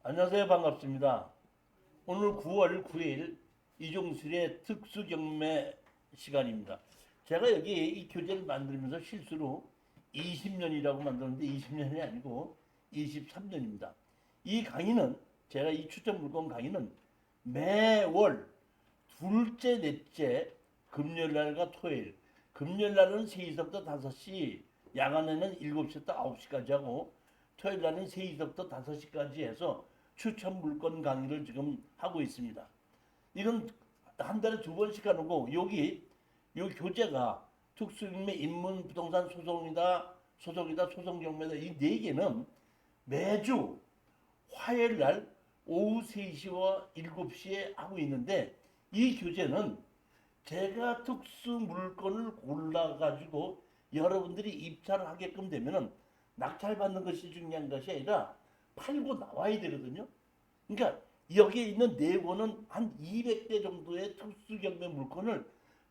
안녕하세요. 반갑습니다. 오늘 9월 9일 이종술의 특수경매 시간입니다. 제가 여기 이 교재를 만들면서 실수로 20년이라고 만들었는데 20년이 아니고 23년입니다. 이 강의는 제가 이 추천 물건 강의는 매월 둘째, 넷째 금요일날과 토요일 금요일날은 3시부터 5시 야간에는 7시부터 9시까지 하고 토요일날은 3시부터 5시까지 해서 추천 물건 강의를 지금 하고 있습니다. 이건 한 달에 2번씩 하는 거 여기 요 교재가 특수경매 인문 부동산 소송이다 소송경매다 이 네 개는 매주 화요일 날 오후 3시와 7시에 하고 있는데 이 교재는 제가 특수 물건을 골라가지고 여러분들이 입찰을 하게끔 되면은 낙찰받는 것이 중요한 것이 아니라 팔고 나와야 되거든요. 그러니까 여기에 있는 네 권은 한 200대 정도의 특수경매 물건을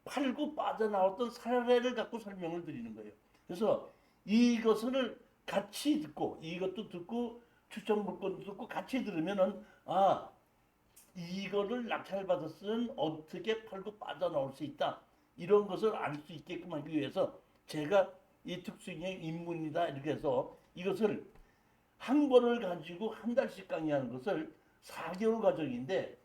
팔고 빠져나왔던 사례를 갖고 설명을 드리는 거예요. 그래서 이것을 같이 듣고 이것도 듣고 추천 물건도 듣고 같이 들으면은 이거를 낙찰받았으면 어떻게 팔고 빠져나올 수 있다. 이런 것을 알 수 있게끔 하기 위해서 제가 이 특수경매 입문이다 이렇게 해서 이것을 한 권을 가지고 한 달씩 강의하는 것을 4개월 과정인데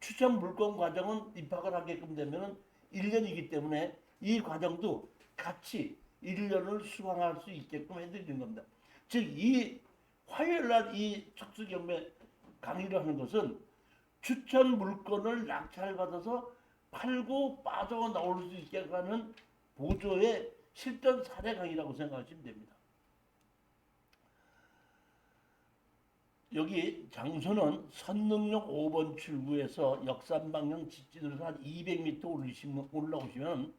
추천 물건 과정은 입학을 하게끔 되면 1년이기 때문에 이 과정도 같이 1년을 수강할 수 있게끔 해드리는 겁니다. 즉 이 화요일 날 이 특수경매 강의를 하는 것은 추천 물건을 낙찰받아서 팔고 빠져나올 수 있게 하는 보조의 실전 사례 강의라고 생각하시면 됩니다. 여기 장소는 선릉역 5번 출구에서 역삼방향 직진으로 한 200m 올라오시면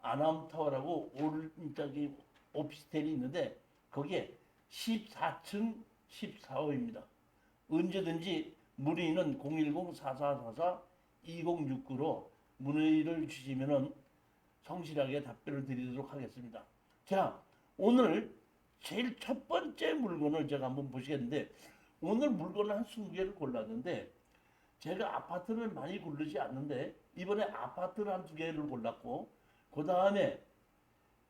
아나운타워라고 오른쪽에 오피스텔이 있는데 거기에 14층 14호입니다. 언제든지 문의는 010-4444-2069로 문의를 주시면 성실하게 답변을 드리도록 하겠습니다. 자, 오늘 제일 첫 번째 물건을 제가 한번 보시겠는데 오늘 물건을 한 20개를 골랐는데 제가 아파트를 많이 고르지 않는데 이번에 아파트를 한 2개를 골랐고 그 다음에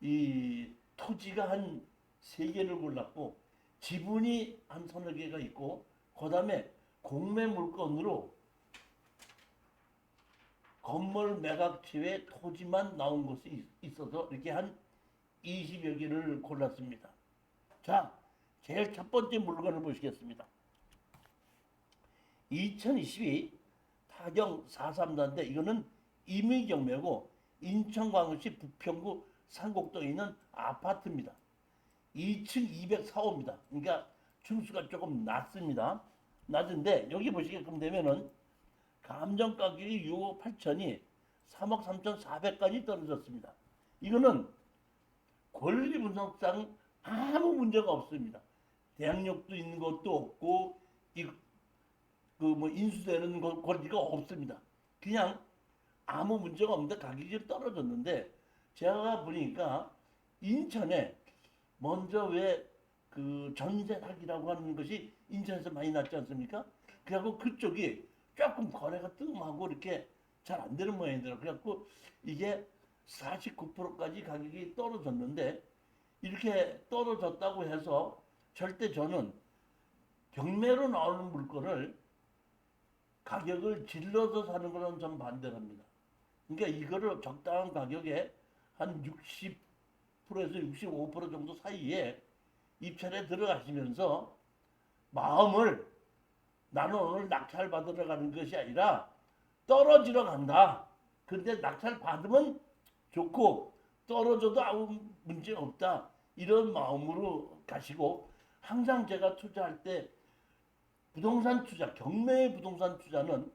이 토지가 한 3개를 골랐고 지분이 한 3-4개가 있고 그 다음에 공매 물건으로 건물 매각치에 토지만 나온 것이 있어서 이렇게 한 20여 개를 골랐습니다. 자, 제일 첫 번째 물건을 보시겠습니다. 2022 타경 434인데 이거는 임의경매고 인천광역시 부평구 상곡동에 있는 아파트입니다. 2층 204호입니다. 그러니까 층수가 조금 낮습니다. 낮은데 여기 보시게끔 되면은 감정 가격이 6억 8천이 3억 3천4백까지 떨어졌습니다. 이거는 권리 분석상 아무 문제가 없습니다. 대항력도 있는 것도 없고 인수되는 권리가 없습니다. 그냥 아무 문제가 없는데 가격이 좀 떨어졌는데 제가 보니까 인천에 먼저 왜 그 전세 사기라고 하는 것이 인천에서 많이 났지 않습니까? 그래갖고 그쪽이 조금 거래가 뜸하고 이렇게 잘 안 되는 모양이더라고요. 그래갖고 이게 49%까지 가격이 떨어졌는데 이렇게 떨어졌다고 해서 절대 저는 경매로 나오는 물건을 가격을 질러서 사는 거는 좀 반대합니다. 그러니까 이거를 적당한 가격에 한 60%에서 65% 정도 사이에 입찰에 들어가시면서 마음을 나는 오늘 낙찰 받으러 가는 것이 아니라 떨어지러 간다. 근데 낙찰 받으면 좋고 떨어져도 아무 문제 없다. 이런 마음으로 가시고 항상 제가 투자할 때 부동산 투자, 경매 부동산 투자는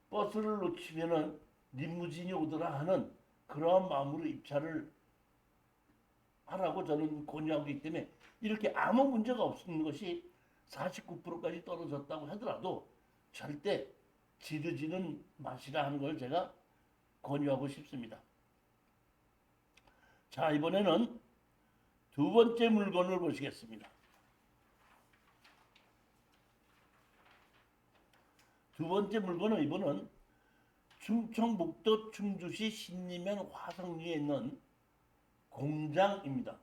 버스를 놓치면은 리무진이 오더라 하는 그러한 마음으로 입찰을 하라고 저는 권유하고 있기 때문에 이렇게 아무 문제가 없는 것이 49%까지 떨어졌다고 하더라도 절대 지르지는 마시라 하는 걸 제가 권유하고 싶습니다. 자, 이번에는 두 번째 물건을 보시겠습니다. 두 번째 물건은 이번은 충청북도 충주시 신림면 화성리에 있는 공장입니다.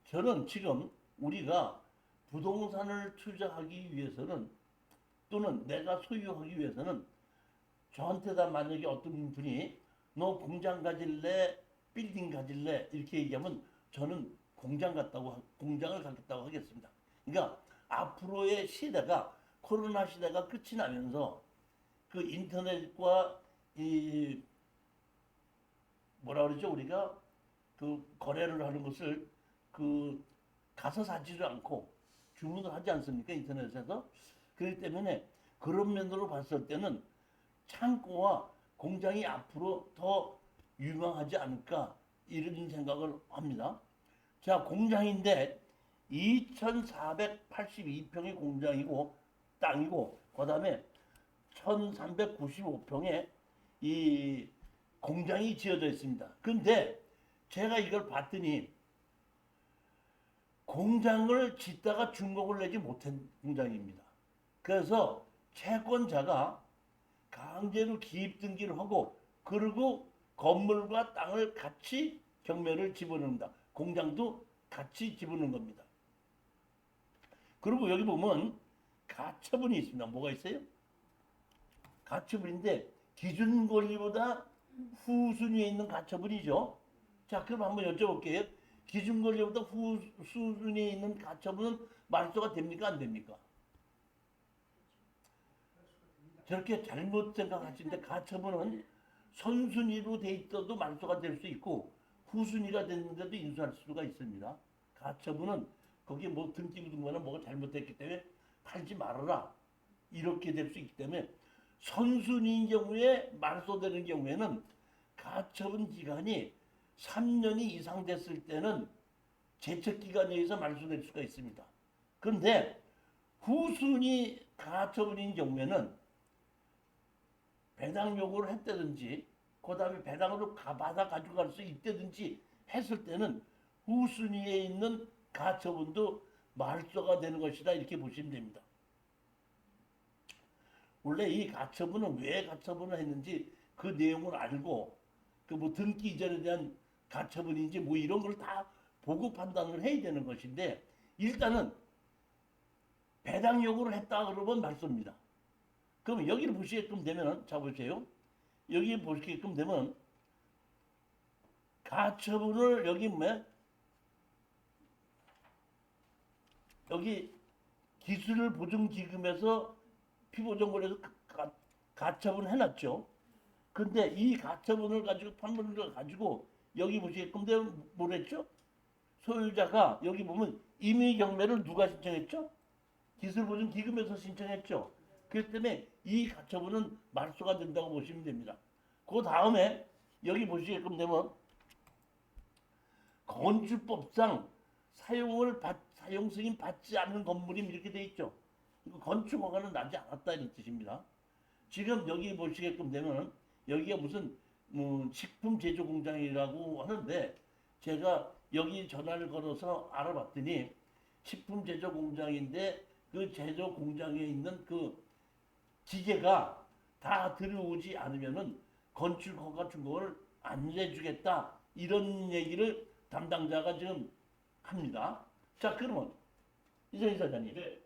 저는 지금 우리가 부동산을 투자하기 위해서는 또는 내가 소유하기 위해서는 저한테다 만약에 어떤 분이 너 공장 가질래, 빌딩 가질래 이렇게 얘기하면 저는 공장을 갖겠다고 하겠습니다. 그러니까 앞으로의 시대가 코로나 시대가 끝이 나면서 그 인터넷과 이 뭐라 그러죠 우리가 그 거래를 하는 것을 그 가서 사지를 않고 주문을 하지 않습니까 인터넷에서. 그렇기 때문에 그런 면으로 봤을 때는 창고와 공장이 앞으로 더 유망하지 않을까 이런 생각을 합니다. 자, 공장인데 2,482평의 공장이고 땅이고 그다음에 1,395평의 이 공장이 지어져 있습니다. 근데 제가 이걸 봤더니 공장을 짓다가 준공을 내지 못한 공장입니다. 그래서 채권자가 강제로 기입 등기를 하고 그리고 건물과 땅을 같이 경매를 집어넣는다. 공장도 같이 집어넣는 겁니다. 그리고 여기 보면 가처분이 있습니다. 뭐가 있어요? 가처분인데 기준 권리보다 후순위에 있는 가처분이죠. 자, 그럼 한번 여쭤볼게요. 기준 권리보다 후순위에 있는 가처분은 말소가 됩니까? 안 됩니까? 저렇게 잘못 생각하시는데 가처분은 선순위로 돼 있어도 말소가 될 수 있고 후순위가 됐는데도 인수할 수가 있습니다. 가처분은 거기에 뭐 등기 묻은 거나 뭐가 잘못됐기 때문에 팔지 말아라 이렇게 될 수 있기 때문에 선순위인 경우에 말소되는 경우에는 가처분 기간이 3년이 이상 됐을 때는 제척 기간에 의해서 말소될 수가 있습니다. 그런데 후순위 가처분인 경우에는 배당 요구를 했다든지 그 다음에 배당으로 받아 가져갈 수 있다든지 했을 때는 후순위에 있는 가처분도 말소가 되는 것이다 이렇게 보시면 됩니다. 원래 이 가처분은 왜 가처분을 했는지 그 내용을 알고 그 뭐 등기 이전에 대한 가처분인지 뭐 이런 걸 다 보고 판단을 해야 되는 것인데 일단은 배당 요구를 했다 그러면 말소입니다. 그럼 여기를 보시게끔 되면은 자 보세요. 여기 보시게끔 되면 가처분을 여기 뭐 여기 기술 보증 기금에서 피보증권에서 가처분 해놨죠. 근데 이 가처분을 가지고 판문을 가지고 여기 보시게끔 되면 뭐랬죠? 소유자가 여기 보면 임의 경매를 누가 신청했죠? 기술 보증 기금에서 신청했죠. 그렇기 때문에 이 가처분은 말소가 된다고 보시면 됩니다. 그 다음에 여기 보시게끔 되면 건축법상 사용 승인 받지 않는 건물이 이렇게 돼 있죠. 이거 건축 허가는 나지 않았다 이런 뜻입니다. 지금 여기 보시게끔 되면 여기가 무슨 식품 제조 공장이라고 하는데 제가 여기 전화를 걸어서 알아봤더니 식품 제조 공장인데 그 제조 공장에 있는 그 기계가 다 들어오지 않으면은 건축 허가 준공을 안 해주겠다 이런 얘기를 담당자가 지금 합니다. 자, 그러면 이정희 사장님, 네.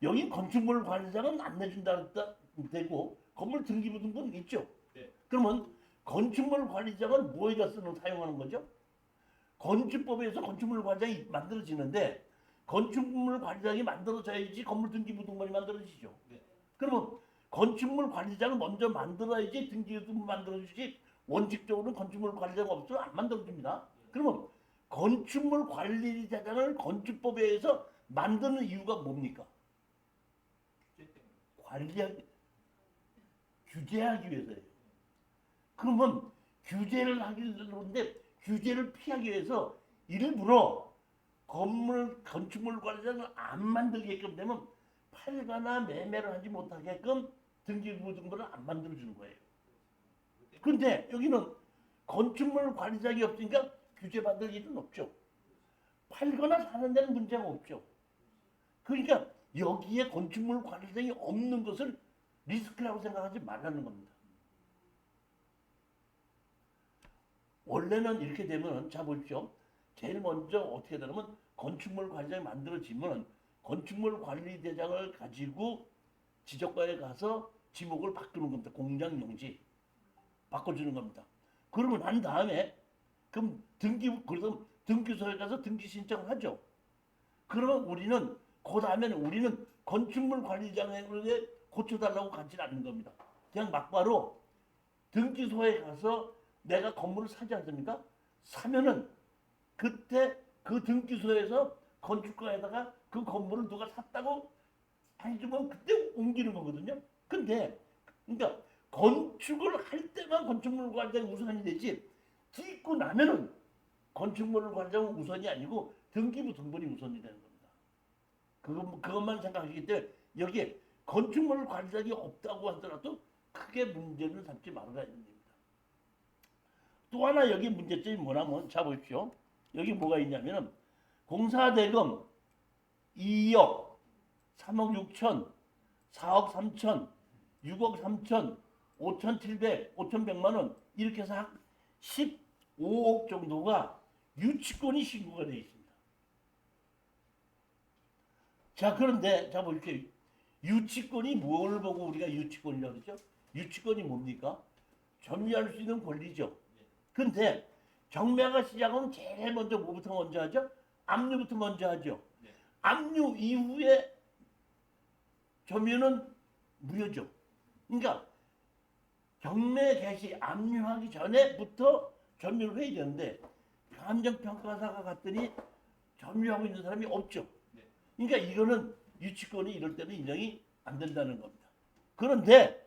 여기 건축물 관리자는 안 내준다 되고 건물 등기부등본 있죠. 네. 그러면 건축물 관리자는 뭐에다 사용하는 거죠? 건축법에서 건축물 관리장이 만들어지는데 건축물 관리장이 만들어져야지 건물 등기부등본이 만들어지죠. 네. 그러면 건축물 관리장을 먼저 만들어야지 등기부등본 만들어주지 원칙적으로는 건축물 관리자가 없으면 안 만들어줍니다. 그러면 건축물 관리자장을 건축법에 의해서 만드는 이유가 뭡니까? 규제하기 위해서예요. 그러면 규제를 하는데 규제를 피하기 위해서 일부러 건축물 관리자를 안 만들게끔 되면 팔거나 매매를 하지 못하게끔 등기부등본을 안 만들어주는 거예요. 그런데 여기는 건축물 관리자가 없으니까 규제받을 일은 없죠. 팔거나 사는 데는 문제가 없죠. 그러니까 여기에 건축물 관리장이 없는 것을 리스크라고 생각하지 말라는 겁니다. 원래는 이렇게 되면, 자 보십시오. 제일 먼저 어떻게 되냐면 건축물 관리장이 만들어지면 건축물 관리대장을 가지고 지적과에 가서 지목을 바꾸는 겁니다. 공장 용지 바꿔주는 겁니다. 그러고 난 다음에 그럼 그래서 등기소에 가서 등기 신청을 하죠. 그러면 우리는 그 다음에는 우리는 건축물 관리장에게 고쳐달라고 가지 않는 겁니다. 그냥 막바로 등기소에 가서 내가 건물을 사지 않습니까? 사면은 그때 그 등기소에서 건축가에다가 그 건물을 누가 샀다고 해주면 그때 옮기는 거거든요. 근데 그러니까 건축을 할 때만 건축물 관리장이 우선이 되지 짓고 나면은 건축물 관리장은 우선이 아니고 등기부 등본이 우선이 되는 겁니다. 그것만 생각하시기 때문에 여기에 건축물 관리장이 없다고 하더라도 크게 문제는 삼지 말아야 됩니다. 또 하나 여기 문제점이 뭐냐면 자 보십시오. 여기 뭐가 있냐면은 공사대금 2억, 3억 6천, 4억 3천, 6억 3천, 5,700, 5,100만 원 이렇게 해서 한 15억 정도가 유치권이 신고가 되어 있습니다. 자 그런데 자 보십시오. 유치권이 뭘 보고 우리가 유치권이라고 그러죠? 유치권이 뭡니까? 점유할 수 있는 권리죠. 근데 경매가 시작하면 제일 먼저 뭐부터 먼저 하죠? 압류부터 먼저 하죠. 압류 이후에 점유는 무효죠. 그러니까 경매 개시 압류하기 전에부터 점유를 해야 되는데 감정평가사가 갔더니 점유하고 있는 사람이 없죠. 그러니까 이거는 유치권이 이럴 때는 인정이 안 된다는 겁니다. 그런데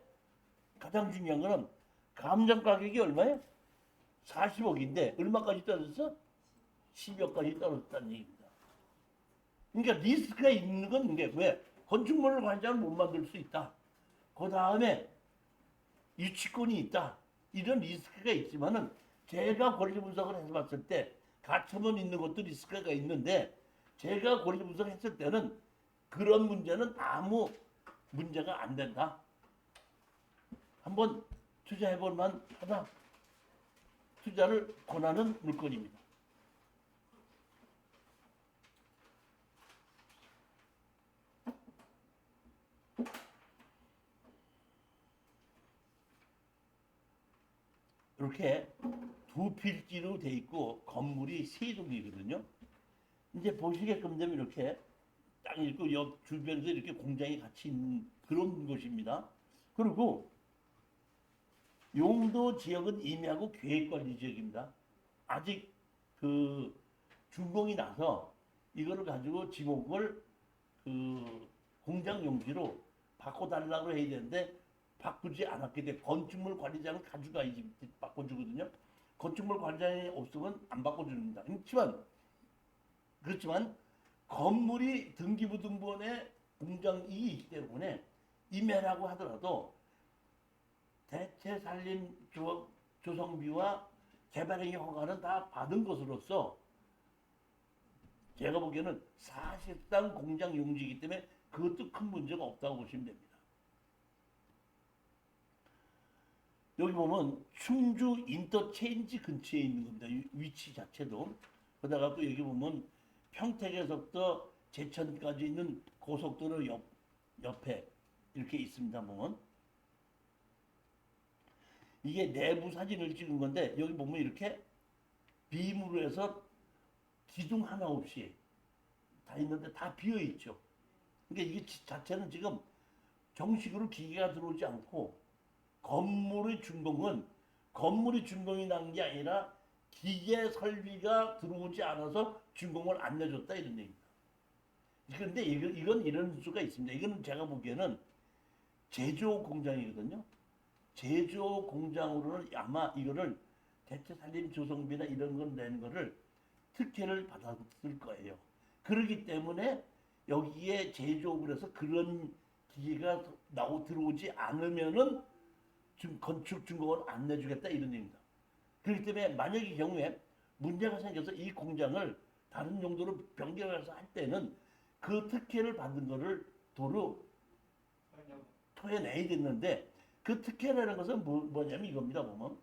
가장 중요한 거는 감정 가격이 얼마예요? 40억인데 얼마까지 떨어졌어? 10억까지 떨어졌다는 얘기입니다. 그러니까 리스크가 있는 건 이게 왜? 건축물을 관장을 못 만들 수 있다. 그 다음에 유치권이 있다. 이런 리스크가 있지만은 제가 권리 분석을 해서 봤을 때 가처분 있는 것도 리스크가 있는데 제가 권리 분석했을 때는 그런 문제는 아무 문제가 안 된다. 한번 투자해볼 만하다. 투자를 권하는 물건입니다. 이렇게 두 필지로 돼 있고 건물이 세 동이거든요. 이제 보시게끔 되면 이렇게 딱 있고 옆 주변에서 이렇게 공장이 같이 있는 그런 곳입니다. 그리고 용도 지역은 임야고 계획관리 지역입니다. 아직 그 준공이 나서 이거를 가지고 지목을 그 공장 용지로 바꿔달라고 해야 되는데 바꾸지 않았기 때문에 건축물 관리자는 가져가야지 바꿔주거든요. 건축물 관리자이 없으면 안 바꿔줍니다. 그렇지만 건물이 등기부 등본에 공장이 있기 때문에 임야라고 하더라도 대체 산림 조성비와 개발행위 허가는 다 받은 것으로서 제가 보기에는 사실상 공장 용지이기 때문에 그것도 큰 문제가 없다고 보시면 됩니다. 여기 보면 충주 인터체인지 근처에 있는 겁니다. 위치 자체도. 그러다가 또 여기 보면 평택에서부터 제천까지 있는 고속도로 옆에 이렇게 있습니다. 보면 이게 내부 사진을 찍은 건데 여기 보면 이렇게 빔으로 해서 기둥 하나 없이 다 있는데 다 비어 있죠. 그러니까 이게 자체는 지금 정식으로 기계가 들어오지 않고 건물이 준공이 난 게 아니라 기계 설비가 들어오지 않아서 준공을 안 내줬다 이런 얘기입니다. 그런데 이건 이런 수가 있습니다. 이거는 제가 보기에는 제조 공장이거든요. 제조 공장으로는 아마 이거를 대체 산림 조성비나 이런 걸 낸 거를 특혜를 받았을 거예요. 그렇기 때문에 여기에 제조업을 해서 그런 기계가 들어오지 않으면은 건축 준공을 안 내주겠다 이런 얘기입니다. 그렇기 때문에 만약의 경우에 문제가 생겨서 이 공장을 다른 용도로 변경해서 할 때는 그 특혜를 받은 거를 도로 토해내야 됐는데 그 특혜라는 것은 뭐냐면 이겁니다. 보면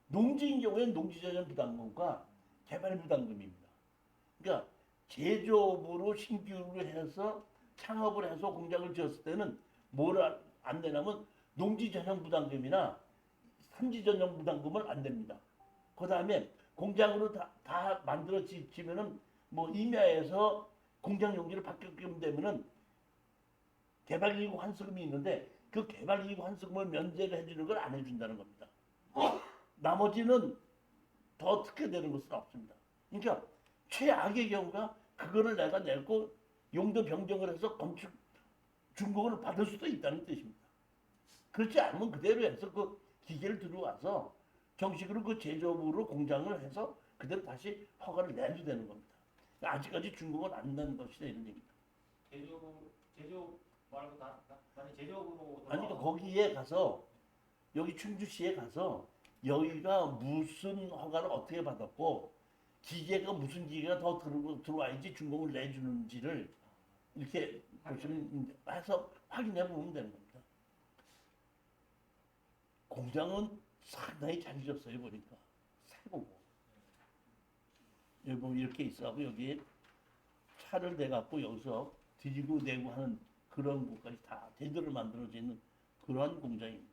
농지인 경우에는 농지전용 부담금과 개발 부담금입니다. 그러니까 제조업으로 신규로 해서 창업을 해서 공장을 지었을 때는 뭘 안 되냐면 농지 전용 부담금이나 삼지 전용 부담금을 안 됩니다. 그 다음에 공장으로 다 만들어 지면은 뭐 임야에서 공장 용지를 바뀌게 되면은 개발이익 환수금이 있는데 그 개발이익 환수금을 면제를 해주는 걸 안 해준다는 겁니다. 나머지는 더 특혜되는 것은 없습니다. 그러니까 최악의 경우가 그거를 내가 내고 용도 변경을 해서 건축 준공을 받을 수도 있다는 뜻입니다. 그렇지 않으면 그대로 해서 그 기계를 들어와서 정식으로 그 제조업으로 공장을 해서 그대로 다시 허가를 내야 되는 겁니다. 아직까지 준공은 안 난 것이다 이런 얘기입니다. 제조업 말고 나는 제조업으로 아니 그러니까 거기에 가서 여기 충주시에 가서 여기가 무슨 허가를 어떻게 받았고 기계가 무슨 기계가 더 들어와야지 준공을 내주는지를 이렇게 보시면 해서 확인해 보면 되는 겁니다. 공장은 상당히 잘 지었어요 보니까 새거고 여기 보면 이렇게 있어하고 여기에 차를 대갖고 여기서 뒤지고 내고 하는 그런 것까지 다 제대로 만들어져 있는 그러한 공장입니다.